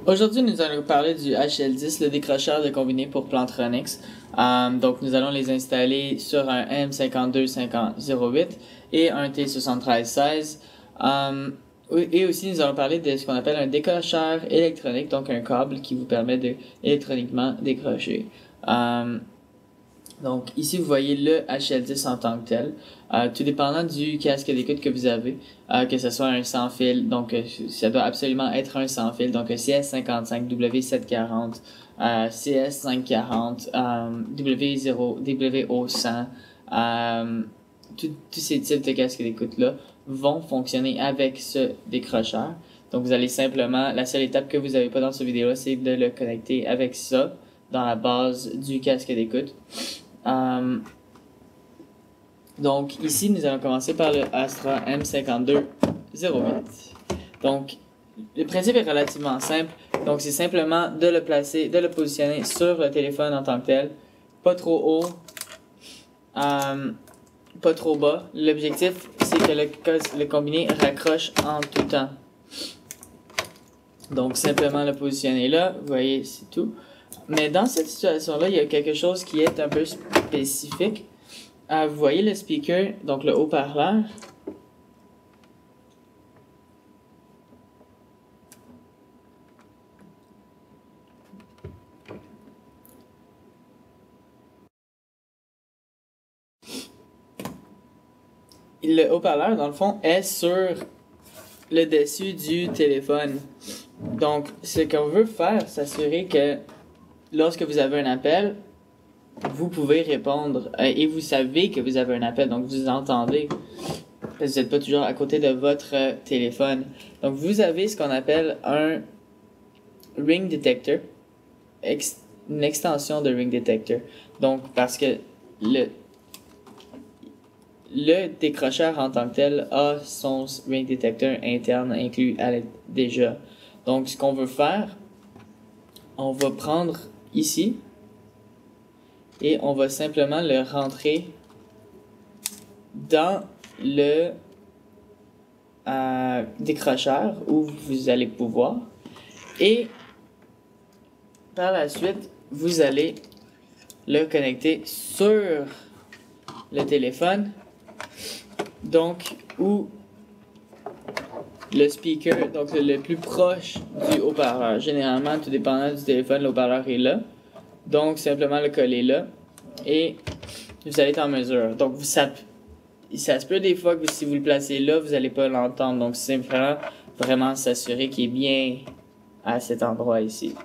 Aujourd'hui, nous allons parler du HL10, le décrocheur de combiné pour Plantronics. Donc, nous allons les installer sur un M525008 et un T7316. Et aussi, nous allons parler de ce qu'on appelle un décrocheur électronique, donc un câble qui vous permet de électroniquement décrocher. Donc ici vous voyez le HL10 en tant que tel, tout dépendant du casque d'écoute que vous avez, que ce soit un sans fil, donc ça doit absolument être un sans fil, donc CS55, W740, CS540, W0, WO100, tous ces types de casques d'écoute là vont fonctionner avec ce décrocheur. Donc vous allez simplement, la seule étape que vous n'avez pas dans cette vidéo là, c'est de le connecter avec ça dans la base du casque d'écoute. Donc ici nous allons commencer par le Astra M5208. Donc le principe est relativement simple. Donc c'est simplement de le placer, de le positionner sur le téléphone en tant que tel, pas trop haut, pas trop bas. L'objectif c'est que le combiné raccroche en tout temps. Donc simplement le positionner là, vous voyez c'est tout. Mais dans cette situation-là, il y a quelque chose qui est un peu spécifique. Vous voyez le speaker, donc le haut-parleur. Le haut-parleur, dans le fond, est sur le dessus du téléphone. Donc, ce qu'on veut faire, s'assurer que lorsque vous avez un appel, vous pouvez répondre et vous savez que vous avez un appel, donc vous entendez. Parce que vous n'êtes pas toujours à côté de votre téléphone. Donc vous avez ce qu'on appelle un ring detector, une extension de ring detector. Donc parce que le décrocheur en tant que tel a son ring detector interne inclus déjà. Donc ce qu'on veut faire, on va prendre ici et on va simplement le rentrer dans le décrocheur où vous allez pouvoir, et par la suite vous allez le connecter sur le téléphone, donc où le speaker, donc le plus proche du haut-parleur. Généralement, tout dépendant du téléphone, le haut-parleur est là. Donc, simplement le coller là. Et vous allez être en mesure. Donc, ça se peut des fois que si vous le placez là, vous n'allez pas l'entendre. Donc, c'est vraiment s'assurer qu'il est bien à cet endroit ici.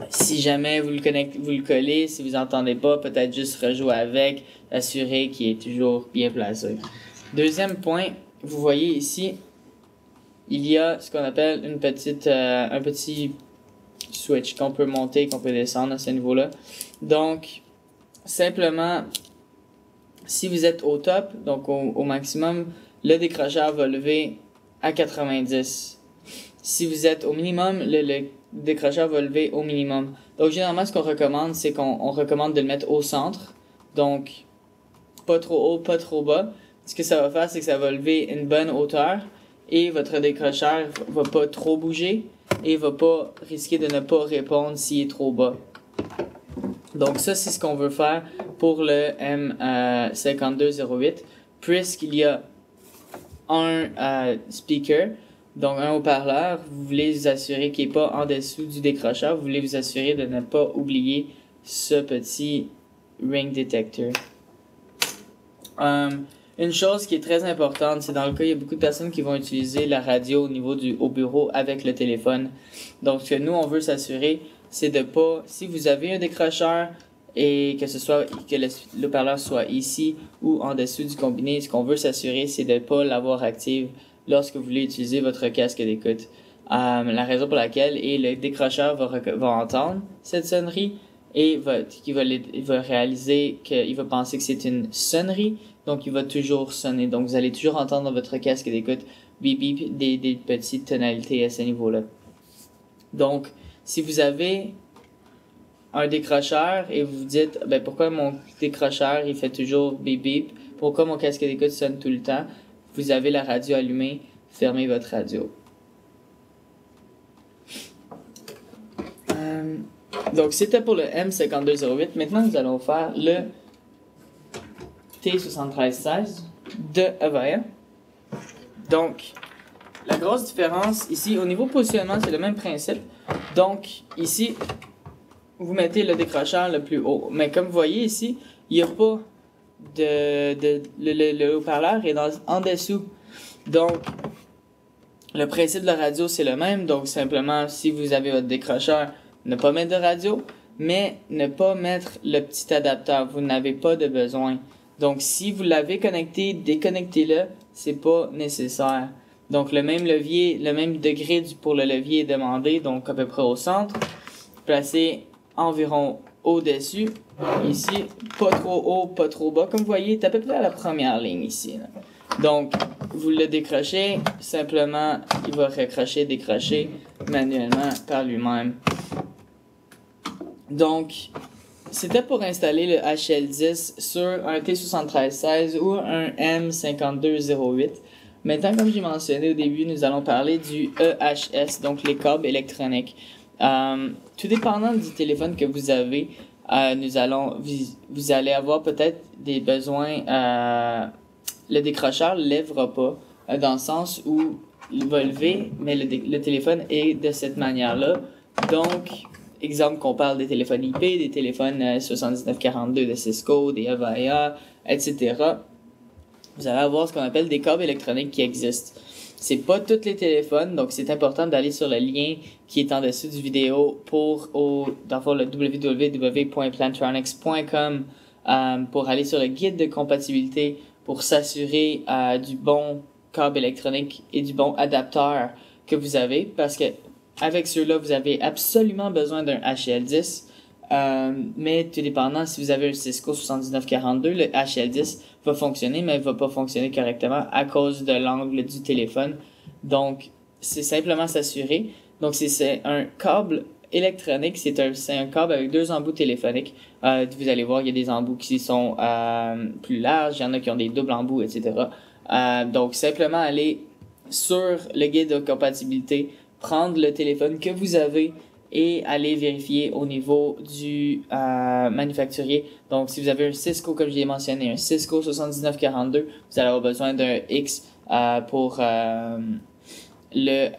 Si jamais vous le collez, si vous n'entendez pas, peut-être juste rejouer avec, assurer qu'il est toujours bien placé. Deuxième point, vous voyez ici, il y a ce qu'on appelle un petit switch qu'on peut monter, qu'on peut descendre à ce niveau-là. Donc, simplement, si vous êtes au top, donc au maximum, le décrocheur va lever à 90. Si vous êtes au minimum, le décrocheur va lever au minimum. Donc, généralement, ce qu'on recommande, c'est qu'on recommande de le mettre au centre. Donc, pas trop haut, pas trop bas. Ce que ça va faire, c'est que ça va lever une bonne hauteur et votre décrocheur va pas trop bouger et va pas risquer de ne pas répondre s'il est trop bas. Donc ça, c'est ce qu'on veut faire pour le M5208, puisqu'il y a un speaker, donc un haut-parleur. Vous voulez vous assurer qu'il n'est pas en dessous du décrocheur. Vous voulez vous assurer de ne pas oublier ce petit ring detector. Une chose qui est très importante, c'est dans le cas, il y a beaucoup de personnes qui vont utiliser la radio au bureau avec le téléphone. Donc, ce que nous, on veut s'assurer, c'est de pas, si vous avez un décrocheur et que le haut-parleur soit ici ou en dessous du combiné, ce qu'on veut s'assurer, c'est de ne pas l'avoir active lorsque vous voulez utiliser votre casque d'écoute. La raison pour laquelle, le décrocheur va entendre cette sonnerie et il va réaliser qu'il va penser que c'est une sonnerie, donc il va toujours sonner. Donc vous allez toujours entendre dans votre casque d'écoute bip bip des petites tonalités à ce niveau-là. Donc si vous avez un décrocheur et vous vous dites pourquoi mon décrocheur il fait toujours bip bip, pourquoi mon casque d'écoute sonne tout le temps, vous avez la radio allumée, fermez votre radio. Donc, c'était pour le M5208. Maintenant, nous allons faire le T7316 de Avaya. Donc, la grosse différence ici, au niveau positionnement, c'est le même principe. Donc, ici, vous mettez le décrocheur le plus haut. Mais comme vous voyez ici, il n'y a pas le haut-parleur est en dessous. Donc, le principe de la radio, c'est le même. Donc, simplement, si vous avez votre décrocheur, ne pas mettre de radio, mais ne pas mettre le petit adapteur. Vous n'avez pas de besoin. Donc, si vous l'avez connecté, déconnectez-le. C'est pas nécessaire. Donc, le même levier, le même degré pour le levier est demandé. Donc, à peu près au centre. Placez environ au-dessus. Ici, pas trop haut, pas trop bas. Comme vous voyez, c'est à peu près à la première ligne ici. Là. Donc, vous le décrochez. Simplement, il va raccrocher, décrocher manuellement par lui-même. Donc, c'était pour installer le HL10 sur un T7316 ou un M5208. Maintenant, comme j'ai mentionné au début, nous allons parler du EHS, donc les câbles électroniques. Tout dépendant du téléphone que vous avez, vous allez avoir peut-être des besoins. Le décrocheur ne lèvera pas, dans le sens où il va lever, mais le téléphone est de cette manière-là. Donc, exemple qu'on parle des téléphones IP, des téléphones 7942 de Cisco, des Avaya, etc. Vous allez avoir ce qu'on appelle des câbles électroniques qui existent. C'est pas tous les téléphones, donc c'est important d'aller sur le lien qui est en dessous du vidéo dans le www.plantronics.com pour aller sur le guide de compatibilité pour s'assurer du bon câble électronique et du bon adapteur que vous avez, parce que avec ceux-là, vous avez absolument besoin d'un HL10. Mais tout dépendant, si vous avez un Cisco 7942, le HL10 va fonctionner, mais il va pas fonctionner correctement à cause de l'angle du téléphone. Donc, c'est simplement s'assurer. Donc, c'est un câble électronique, c'est un câble avec deux embouts téléphoniques. Vous allez voir, il y a des embouts qui sont plus larges, il y en a qui ont des doubles embouts, etc. Donc, simplement aller sur le guide de compatibilité, prendre le téléphone que vous avez et aller vérifier au niveau du manufacturier. Donc, si vous avez un Cisco, comme je l'ai mentionné, un Cisco 7942, vous allez avoir besoin d'un X pour le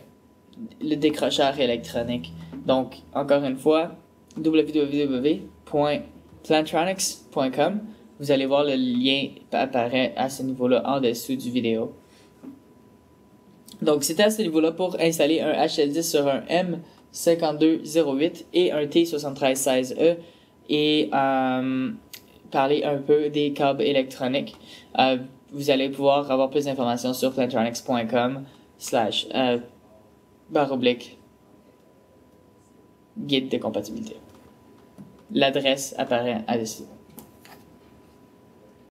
décrocheur électronique. Donc, encore une fois, www.plantronics.com. Vous allez voir le lien apparaît à ce niveau-là en dessous du vidéo. Donc, c'était à ce niveau-là pour installer un HL10 sur un M5208 et un T7316E et parler un peu des câbles électroniques. Vous allez pouvoir avoir plus d'informations sur plantronics.com/guide de compatibilité. L'adresse apparaît à dessus.